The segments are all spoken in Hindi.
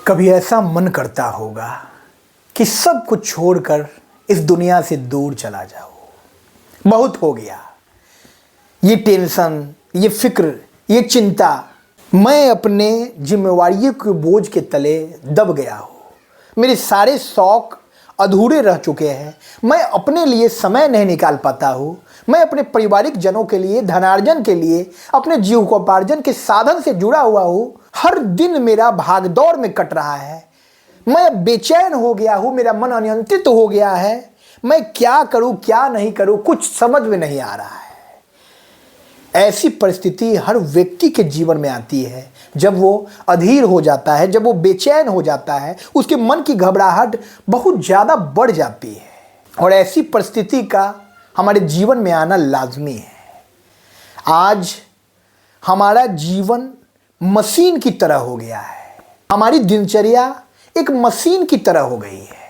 कभी ऐसा मन करता होगा कि सब कुछ छोड़कर इस दुनिया से दूर चला जाओ। बहुत हो गया ये टेंशन, ये फिक्र, ये चिंता। मैं अपने जिम्मेवारियों के बोझ के तले दब गया हूँ। मेरे सारे शौक अधूरे रह चुके हैं। मैं अपने लिए समय नहीं निकाल पाता हूँ। मैं अपने पारिवारिक जनों के लिए, धनार्जन के लिए, अपने जीविकोपार्जन के साधन से जुड़ा हुआ हूँ। हर दिन मेरा भागदौड़ में कट रहा है। मैं बेचैन हो गया हूँ, मेरा मन अनियंत्रित हो गया है। मैं क्या करूँ क्या नहीं करूँ कुछ समझ में नहीं आ रहा है। ऐसी परिस्थिति हर व्यक्ति के जीवन में आती है जब वो अधीर हो जाता है, जब वो बेचैन हो जाता है, उसके मन की घबराहट बहुत ज़्यादा बढ़ जाती है। और ऐसी परिस्थिति का हमारे जीवन में आना लाजमी है। आज हमारा जीवन मशीन की तरह हो गया है। हमारी दिनचर्या एक मशीन की तरह हो गई है।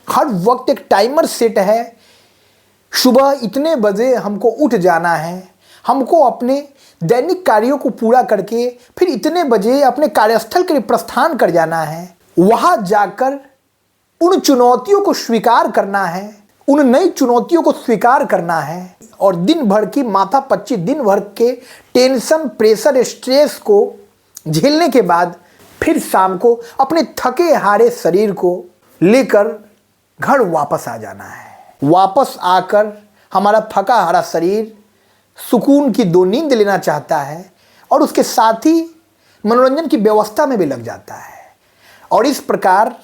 हर वक्त एक टाइमर सेट है। सुबह इतने बजे हमको उठ जाना है, हमको अपने दैनिक कार्यों को पूरा करके फिर इतने बजे अपने कार्यस्थल के लिए प्रस्थान कर जाना है। वहाँ जाकर उन चुनौतियों को स्वीकार करना है, उन नई चुनौतियों को स्वीकार करना है और दिन भर की माथापच्ची, दिन भर के टेंशन, प्रेशर, स्ट्रेस को झेलने के बाद फिर शाम को अपने थके हारे शरीर को लेकर घर वापस आ जाना है। वापस आकर हमारा थका हारा शरीर सुकून की दो नींद लेना चाहता है और उसके साथ ही मनोरंजन की व्यवस्था में भी लग जाता है। और इस प्रकार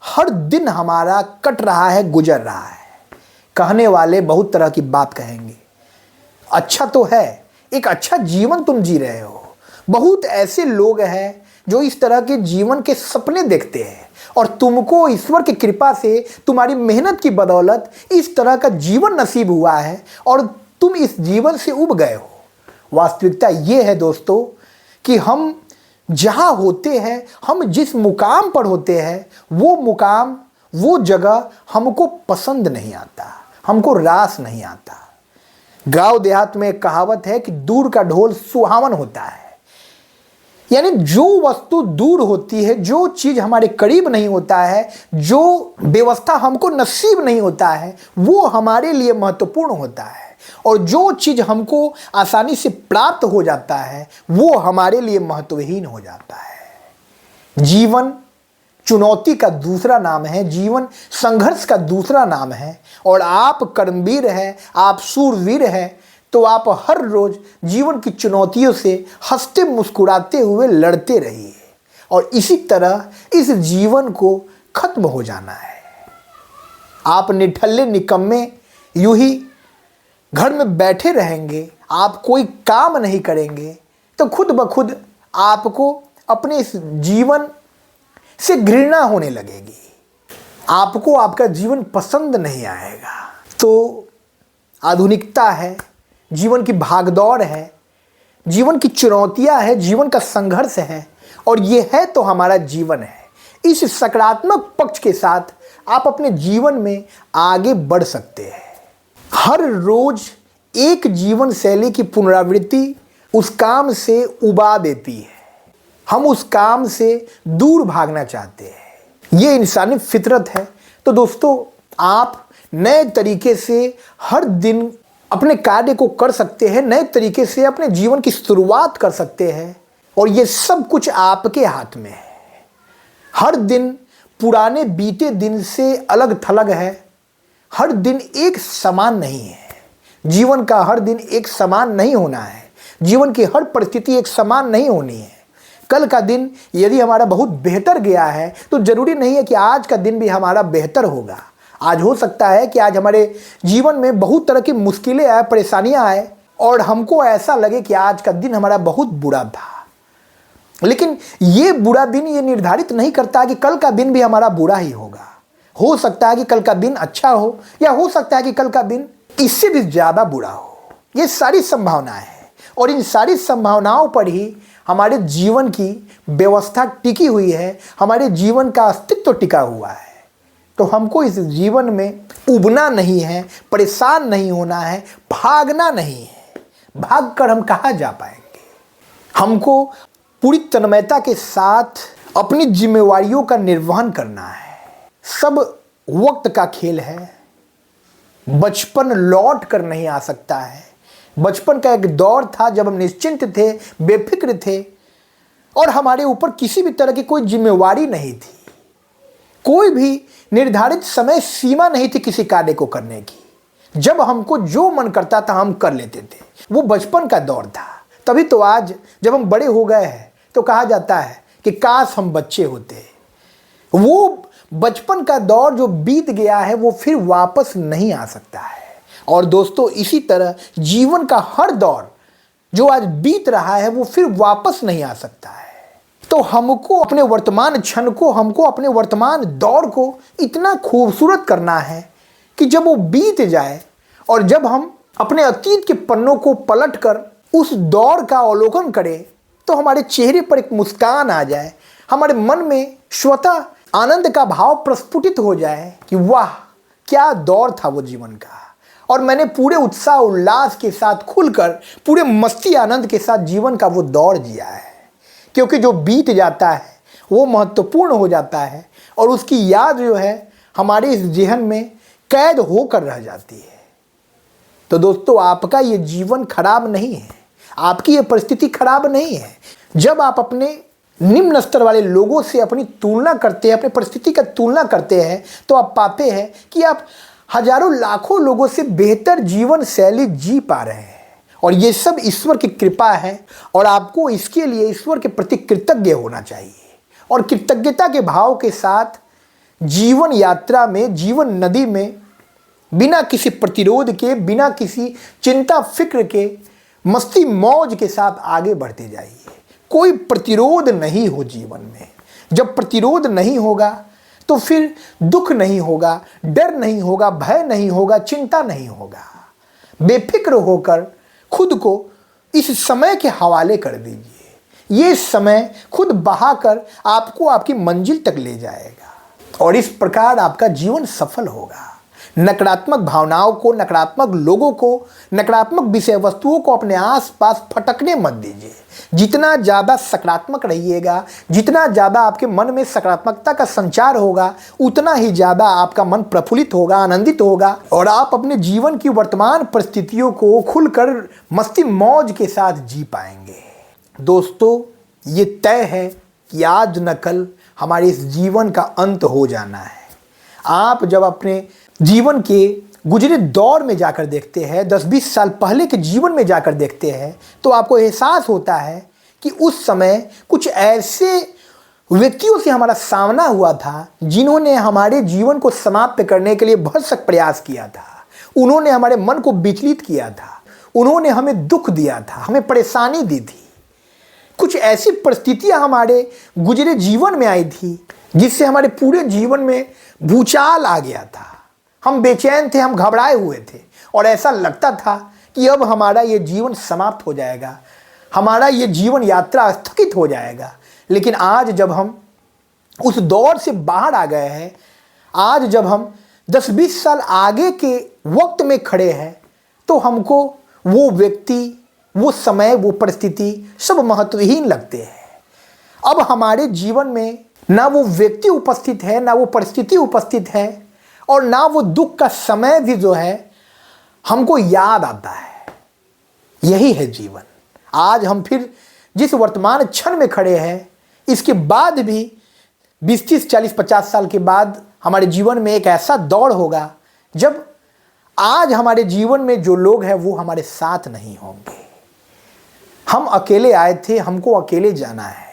हर दिन हमारा कट रहा है, गुजर रहा है। कहने वाले बहुत तरह की बात कहेंगे। अच्छा तो है, एक अच्छा जीवन तुम जी रहे हो। बहुत ऐसे लोग हैं जो इस तरह के जीवन के सपने देखते हैं और तुमको ईश्वर की कृपा से, तुम्हारी मेहनत की बदौलत इस तरह का जीवन नसीब हुआ है और तुम इस जीवन से उब गए हो। वास्तविकता ये है दोस्तों कि हम जहाँ होते हैं, हम जिस मुकाम पर होते हैं, वो मुकाम, वो जगह हमको पसंद नहीं आता, हमको रास नहीं आता। गांव देहात में एक कहावत है कि दूर का ढोल सुहावन होता है। यानी जो वस्तु दूर होती है, जो चीज़ हमारे करीब नहीं होता है, जो व्यवस्था हमको नसीब नहीं होता है, वो हमारे लिए महत्वपूर्ण होता है। और जो चीज़ हमको आसानी से प्राप्त हो जाता है, वो हमारे लिए महत्वहीन हो जाता है। जीवन चुनौती का दूसरा नाम है, जीवन संघर्ष का दूसरा नाम है। और आप कर्मवीर हैं, आप शूरवीर हैं, तो आप हर रोज जीवन की चुनौतियों से हंसते मुस्कुराते हुए लड़ते रहिए और इसी तरह इस जीवन को खत्म हो जाना है। आप निठल्ले निकम्मे यूं ही घर में बैठे रहेंगे, आप कोई काम नहीं करेंगे, तो खुद ब खुद आपको अपने इस जीवन से घृणा होने लगेगी। आपको आपका जीवन पसंद नहीं आएगा। तो आधुनिकता है, जीवन की भागदौड़ है, जीवन की चुनौतियां है, जीवन का संघर्ष है और ये है तो हमारा जीवन है। इस सकारात्मक पक्ष के साथ आप अपने जीवन में आगे बढ़ सकते हैं। हर रोज एक जीवन शैली की पुनरावृत्ति उस काम से उबा देती है। हम उस काम से दूर भागना चाहते हैं। ये इंसानी फितरत है। तो दोस्तों, आप नए तरीके से हर दिन अपने कार्य को कर सकते हैं, नए तरीके से अपने जीवन की शुरुआत कर सकते हैं और ये सब कुछ आपके हाथ में है। हर दिन पुराने बीते दिन से अलग थलग है। हर दिन एक समान नहीं है। जीवन का हर दिन एक समान नहीं होना है। जीवन की हर परिस्थिति एक समान नहीं होनी है। कल का दिन यदि हमारा बहुत बेहतर गया है तो जरूरी नहीं है कि आज का दिन भी हमारा बेहतर होगा। आज हो सकता है कि आज हमारे जीवन में बहुत तरह की मुश्किलें आए, परेशानियां आए और हमको ऐसा लगे कि आज का दिन हमारा बहुत बुरा था। लेकिन ये बुरा दिन ये निर्धारित नहीं करता कि कल का दिन भी हमारा बुरा ही होगा। हो सकता है कि कल का दिन अच्छा हो या हो सकता है कि कल का दिन इससे भी ज़्यादा बुरा हो। ये सारी संभावनाएं हैं और इन सारी संभावनाओं पर ही हमारे जीवन की व्यवस्था टिकी हुई है, हमारे जीवन का अस्तित्व टिका हुआ है। तो हमको इस जीवन में उबना नहीं है, परेशान नहीं होना है, भागना नहीं है। भागकर हम कहाँ जा पाएंगे? हमको पूरी तन्मयता के साथ अपनी जिम्मेवारियों का निर्वहन करना है। सब वक्त का खेल है। बचपन लौट कर नहीं आ सकता है। बचपन का एक दौर था जब हम निश्चिंत थे, बेफिक्र थे और हमारे ऊपर किसी भी तरह की कोई जिम्मेवारी नहीं थी। कोई भी निर्धारित समय सीमा नहीं थी किसी कार्य को करने की। जब हमको जो मन करता था हम कर लेते थे। वो बचपन का दौर था। तभी तो आज जब हम बड़े हो गए हैं तो कहा जाता है कि काश हम बच्चे होते। वो बचपन का दौर जो बीत गया है वो फिर वापस नहीं आ सकता है। और दोस्तों, इसी तरह जीवन का हर दौर जो आज बीत रहा है वो फिर वापस नहीं आ सकता है। तो हमको अपने वर्तमान क्षण को, हमको अपने वर्तमान दौर को इतना खूबसूरत करना है कि जब वो बीत जाए और जब हम अपने अतीत के पन्नों को पलटकर उस दौर का अवलोकन करें तो हमारे चेहरे पर एक मुस्कान आ जाए, हमारे मन में स्वतः आनंद का भाव प्रस्फुटित हो जाए कि वाह क्या दौर था वो जीवन का, और मैंने पूरे उत्साह उल्लास के साथ खुलकर पूरे मस्ती आनंद के साथ जीवन का वो दौर जिया है। क्योंकि जो बीत जाता है वो महत्वपूर्ण हो जाता है और उसकी याद जो है हमारे इस जेहन में कैद होकर रह जाती है। तो दोस्तों, आपका ये जीवन खराब नहीं है, आपकी ये परिस्थिति खराब नहीं है। जब आप अपने निम्न स्तर वाले लोगों से अपनी तुलना करते हैं, अपनी परिस्थिति का तुलना करते हैं, तो आप पाते हैं कि आप हजारों लाखों लोगों से बेहतर जीवन शैली जी पा रहे हैं। और ये सब ईश्वर की कृपा है और आपको इसके लिए ईश्वर के प्रति कृतज्ञ होना चाहिए। और कृतज्ञता के भाव के साथ जीवन यात्रा में, जीवन नदी में बिना किसी प्रतिरोध के, बिना किसी चिंता फिक्र के, मस्ती मौज के साथ आगे बढ़ते जाइए। कोई प्रतिरोध नहीं हो जीवन में। जब प्रतिरोध नहीं होगा तो फिर दुख नहीं होगा, डर नहीं होगा, भय नहीं होगा, चिंता नहीं होगा। बेफिक्र होकर खुद को इस समय के हवाले कर दीजिए। ये समय खुद बहाकर आपको आपकी मंजिल तक ले जाएगा और इस प्रकार आपका जीवन सफल होगा। नकारात्मक भावनाओं को, नकारात्मक लोगों को, नकारात्मक विषय वस्तुओं को अपने आसपास फटकने मत दीजिए। जितना ज़्यादा सकारात्मक रहिएगा, जितना ज़्यादा आपके मन में सकारात्मकता का संचार होगा, उतना ही ज़्यादा आपका मन प्रफुल्लित होगा, आनंदित होगा और आप अपने जीवन की वर्तमान परिस्थितियों को खुलकर मस्ती मौज के साथ जी पाएंगे। दोस्तों, ये तय है कि आज न कल हमारे इस जीवन का अंत हो जाना है। आप जब अपने जीवन के गुजरे दौर में जाकर देखते हैं, 10-20 साल पहले के जीवन में जाकर देखते हैं, तो आपको एहसास होता है कि उस समय कुछ ऐसे व्यक्तियों से हमारा सामना हुआ था जिन्होंने हमारे जीवन को समाप्त करने के लिए भरसक प्रयास किया था। उन्होंने हमारे मन को विचलित किया था, उन्होंने हमें दुख दिया था, हमें परेशानी दी थी। कुछ ऐसी परिस्थितियां हमारे गुजरे जीवन में आई थी जिससे हमारे पूरे जीवन में भूचाल आ गया था। हम बेचैन थे, हम घबराए हुए थे और ऐसा लगता था कि अब हमारा ये जीवन समाप्त हो जाएगा, हमारा ये जीवन यात्रा स्थगित हो जाएगा। लेकिन आज जब हम उस दौर से बाहर आ गए हैं, आज जब हम 10-20 साल आगे के वक्त में खड़े हैं, तो हमको वो व्यक्ति, वो समय, वो परिस्थिति सब महत्वहीन लगते हैं। अब हमारे जीवन में ना वो व्यक्ति उपस्थित है, ना वो परिस्थिति उपस्थित है और ना वो दुख का समय भी जो है हमको याद आता है। यही है जीवन। आज हम फिर जिस वर्तमान क्षण में खड़े हैं, इसके बाद भी 20-30, 40, 50 साल के बाद हमारे जीवन में एक ऐसा दौर होगा जब आज हमारे जीवन में जो लोग हैं वो हमारे साथ नहीं होंगे। हम अकेले आए थे, हमको अकेले जाना है।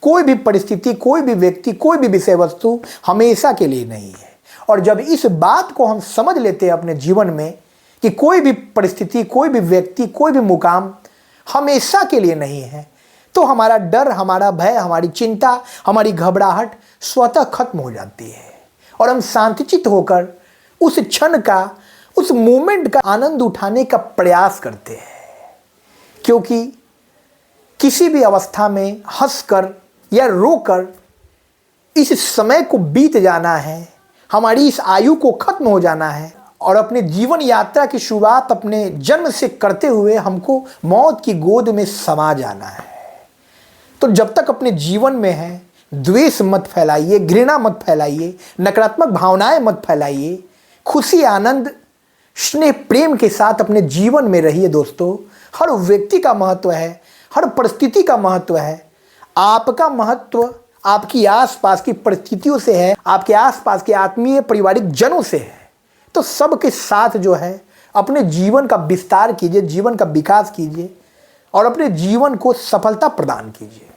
कोई भी परिस्थिति, कोई भी व्यक्ति, कोई भी विषय वस्तु हमेशा के लिए नहीं है। और जब इस बात को हम समझ लेते हैं अपने जीवन में कि कोई भी परिस्थिति, कोई भी व्यक्ति, कोई भी मुकाम हमेशा के लिए नहीं है, तो हमारा डर, हमारा भय, हमारी चिंता, हमारी घबराहट स्वतः खत्म हो जाती है और हम शांतिचित होकर उस क्षण का, उस मोमेंट का आनंद उठाने का प्रयास करते हैं। क्योंकि किसी भी अवस्था में हंसकर या रोकर इस समय को बीत जाना है, हमारी इस आयु को खत्म हो जाना है और अपने जीवन यात्रा की शुरुआत अपने जन्म से करते हुए हमको मौत की गोद में समा जाना है। तो जब तक अपने जीवन में है, द्वेष मत फैलाइए, घृणा मत फैलाइए, नकारात्मक भावनाएं मत फैलाइए। खुशी, आनंद, स्नेह, प्रेम के साथ अपने जीवन में रहिए दोस्तों। हर व्यक्ति का महत्व है, हर परिस्थिति का महत्व है। आपका महत्व आपकी आसपास की परिस्थितियों से है, आपके आसपास के आत्मीय पारिवारिक जनों से है। तो सबके साथ जो है अपने जीवन का विस्तार कीजिए, जीवन का विकास कीजिए और अपने जीवन को सफलता प्रदान कीजिए।